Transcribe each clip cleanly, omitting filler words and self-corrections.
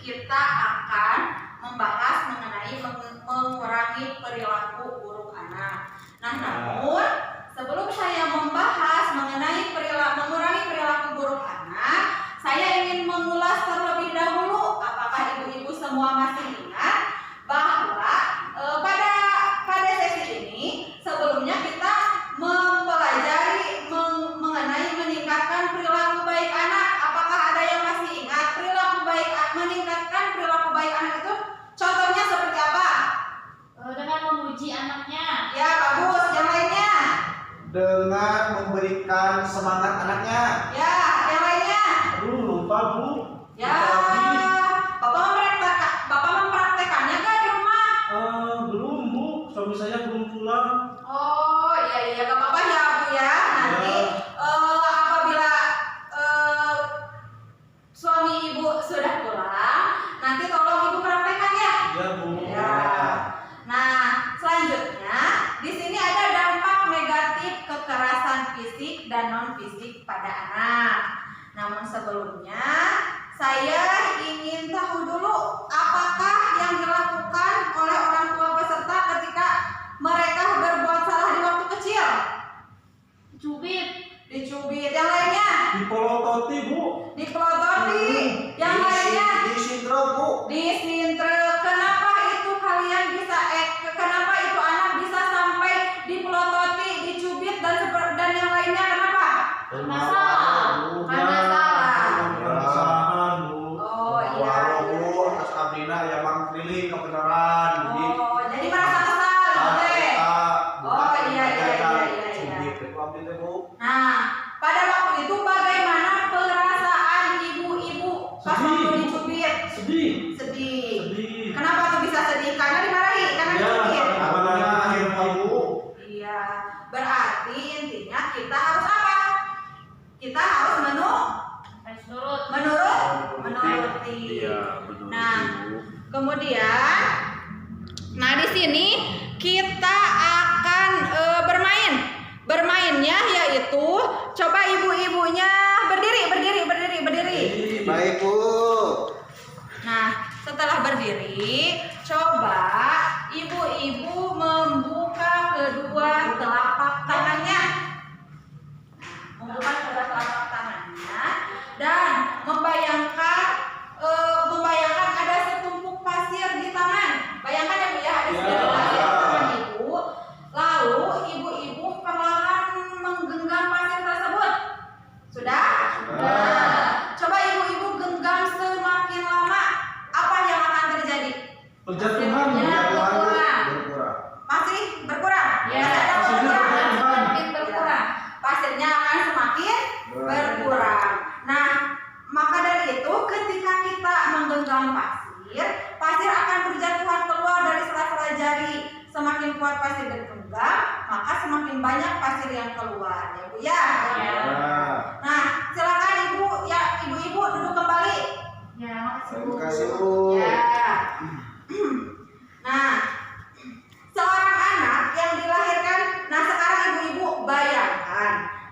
kita akan membahas mengenai mengurangi perilaku buruk anak. Nah, namun sebelum saya membahas mengenai mengurangi perilaku buruk anak, saya ingin mengulas terlebih dahulu. Apakah ibu-ibu semua masih ingat bahwa pada sesi ini sebelumnya kita mempelajari mengenai meningkatkan perilaku baik anak. Apakah ada yang masih ingat meningkatkan perilaku baik anak itu contohnya seperti apa? Dengan memuji anaknya. Ya, bagus. Yang lainnya? Dengan memberikan semangat anaknya. Ya, yang lainnya? Aduh, lupa Bu. Ya, Bapak mempraktekannya nggak di rumah? Belum Bu, suami saya belum pulang. Oh, iya, nggak apa-apa ya Bu ya. Nanti apabila suami ibu sudah pulang, nanti tolong ibu praktekkan ya. Iya Bu. Ya. Nah, selanjutnya di sini ada dampak negatif kekerasan fisik dan non fisik pada anak. Namun sebelumnya saya ingin tahu dulu apakah yang dilakukan oleh orang tua peserta ketika mereka berbuat salah di waktu kecil. Dicubit. Yang lainnya? Dipelototi Bu. Dipelototi. Yang lainnya? Disintrol Bu. Disintrol. Kenapa itu kalian bisa kenapa itu anak bisa sampai dipelototi, dicubit dan yang lainnya kenapa? Karena salah. Oh iya. Bu, atas Abrina ya Bang Prilly kebenaran. Oh, jadi merasa kesal gitu ya? Oh iya. Nah, pada waktu itu bagaimana perasaan ibu-ibu pas waktu dicubit? Sedih. Kenapa tuh bisa sedih? Karena dimarahi, karena dicubit. Iya, berarti intinya kita harus apa? Kita harus menuruti. Nah, kemudian, di sini kita akan bermain. Bermainnya yaitu coba ibu-ibunya berdiri. Baik Bu. Nah, setelah berdiri, coba ibu-ibu membuka kedua telapak tangannya. Membuka kedua telapak tangannya dan membayangkan ada setumpuk pasir di tangan. Bayangkan ya Bu ya, ada setumpuk pasir di tangan ibu. Lalu ibu-ibu perlahan menggenggam pasir tersebut. Sudah? Nah, coba ibu-ibu genggam semakin lama, apa yang akan terjadi? Berjatuhan. Masih berkurang? Ya, Semakin berkurang. Pasirnya akan semakin berkurang. Nah, maka dari itu ketika kita menggenggam pasir akan berjatuhan keluar dari sela-sela jari. Semakin kuat pasir digenggam, maka semakin banyak pasir yang keluar, ya Bu ya. Nah, silakan ibu-ibu duduk kembali. Ya, Terima kasih Bu. Ya. Nah, seorang anak yang dilahirkan, sekarang ibu-ibu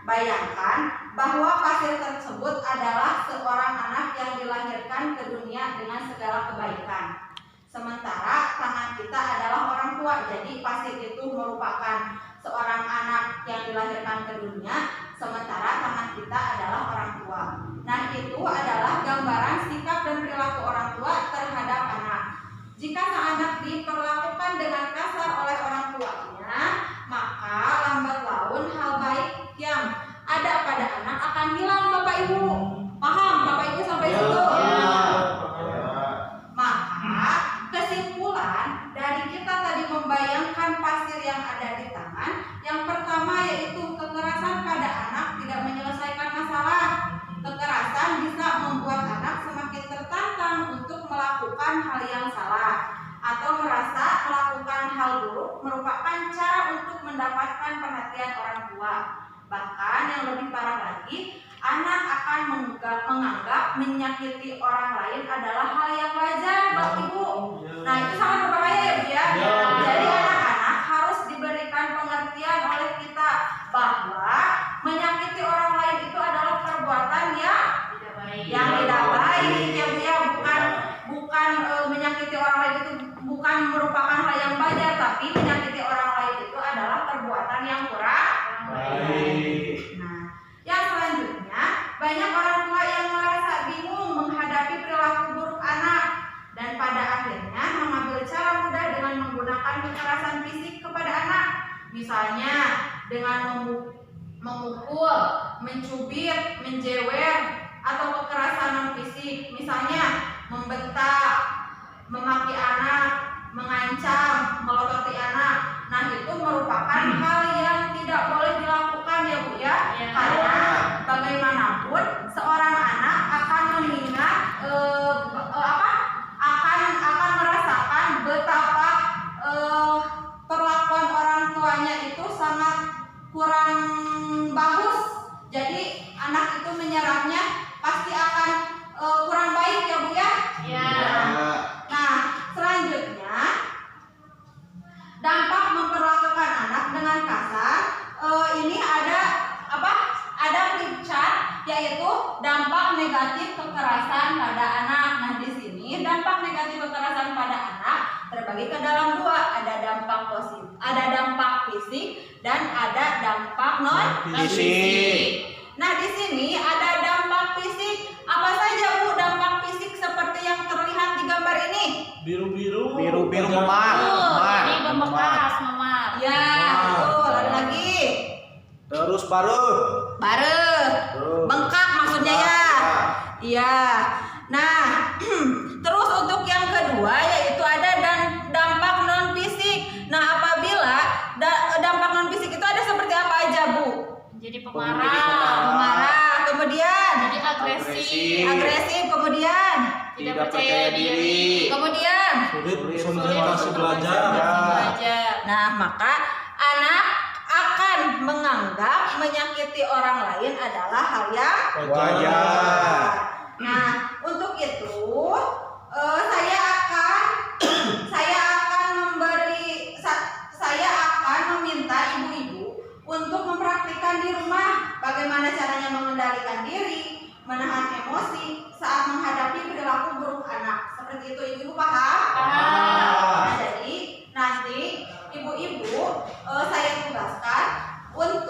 bayangkan bahwa pasir tersebut adalah seorang anak yang dilahirkan ke dunia dengan segala kebaikan. Sementara tangan kita adalah orang tua, jadi pasir itu merupakan seorang anak yang dilahirkan ke dunia, sementara tangan kita adalah orang tua. Nah, itu adalah gambaran sikap dan perilaku orang tua terhadap anak. Jika sang anak diperlakukan dengan kasar oleh orang tuanya, maka lambat laun hal baik yang ada pada anak akan hilang, Bapak Ibu. Paham Bapak Ibu sampai situ? Maka kesimpulan dari kita tadi membayangkan pasir yang ada di tangan, yang pertama yaitu kekerasan pada anak tidak menyelesaikan masalah. Kekerasan bisa membuat anak semakin tertantang untuk melakukan hal yang salah atau merasa melakukan hal buruk merupakan cara untuk mendapatkan perhatian orang tua. Bahkan yang lebih parah lagi, anak akan menganggap menyakiti orang lain adalah hal yang wajar, Bapak Ibu. Nah, itu sangat berbahaya ya Bu ya. Jadi anak-anak harus diberikan pengertian oleh kita bahwa menyakiti orang lain itu adalah perbuatan yang tidak baik ya Bu ya, bukan bukan merupakan hal yang wajar, tapi menyakiti orang lain itu adalah perbuatan yang kurang baik. Nah, yang selanjutnya, banyak orang tua yang merasa bingung menghadapi perilaku buruk anak dan pada akhirnya mengambil cara mudah dengan menggunakan kekerasan fisik kepada anak. Misalnya dengan memukul, mencubit, menjewer, atau kekerasan non fisik. Misalnya membentak, memaki anak, mengancam, melototi anak. Nah, itu merupakan hal yang tidak boleh dilakukan ya Bu ya. Ya. Karena bagaimanapun seorang anak akan mengingat akan merasakan betapa perlakuan orang tuanya itu sangat kurang bagus. Jadi anak itu menyerapnya pasti akan kurang baik ya Bu ya. Ya. Nah, selanjutnya dampak memperlakukan anak dengan kasar. Ini ada apa? Ada flip chart, yaitu dampak negatif kekerasan pada anak. Nah, di sini dampak negatif kekerasan pada anak terbagi ke dalam dua. Ada dampak positif, ada dampak fisik dan ada dampak non Fisik. Nah, di sini ada dampak fisik. Apa saja Bu dampak fisik seperti yang terlihat di gambar ini? Biru-biru Tuh, memar. ini membekas, memar. Ya, betul. Ada lagi. Terus parut. Bareng. Bengkak maksudnya ya. Iya. Nah, terus untuk yang kedua yaitu ada dampak non fisik. Nah, apabila dampak non fisik itu ada seperti apa aja, Bu? Jadi Pemarah. Marah, kemudian jadi agresif, agresif, kemudian tidak percaya diri, kemudian Konsentrasi belajar. Nah, maka anak akan menganggap menyakiti orang lain adalah hal yang Wajar. Nah, untuk itu saya akan meminta ibu-ibu untuk mempraktikkan di rumah bagaimana caranya mengendalikan diri, menahan emosi saat menghadapi perilaku buruk anak. Seperti itu, ibu paham? Paham. Nah, jadi nanti ibu-ibu saya tugaskan untuk